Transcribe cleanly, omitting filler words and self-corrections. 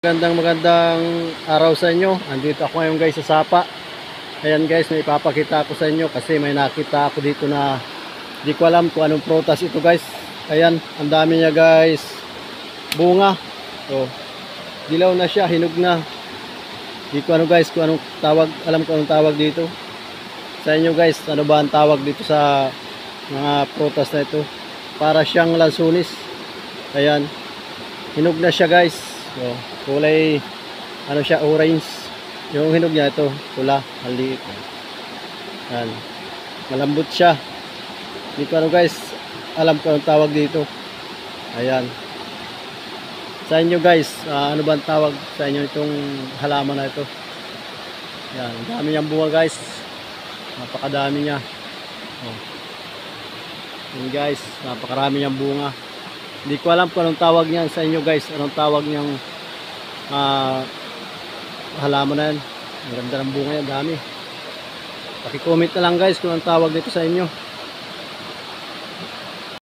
Magandang araw sa inyo. Andito ako ngayon guys sa Sapa. Ayan guys, may ipapakita ako sa inyo kasi may nakita ako dito na di ko alam kung anong prutas ito guys. Ayan, ang dami niya guys. Bunga. So, dilaw na siya, hinog na. Di ko guys kung anong tawag, alam ko anong tawag dito. Sa inyo guys, ano ba ang tawag dito sa mga prutas na ito? Para siyang lansunis. Ayan. Hinog na siya guys. So, kulay ano siya, orange. Yung hinog niya ito, pula, maliit. Yan. Malambot siya. Hindi ko guys, alam ko anong tawag dito. Ayan. Sa inyo guys, ano ba ang tawag sa inyo itong halaman na ito? Yan, dami niyang bunga guys. Napakadami niya. Oh. Yan guys, napakarami niyang bunga. Hindi ko alam kung anong tawag niyan sa inyo guys. Anong tawag niyang halaman na yan. Ang ganda ng bunga yan, dami. Paki-comment na lang guys kung anong tawag nito sa inyo.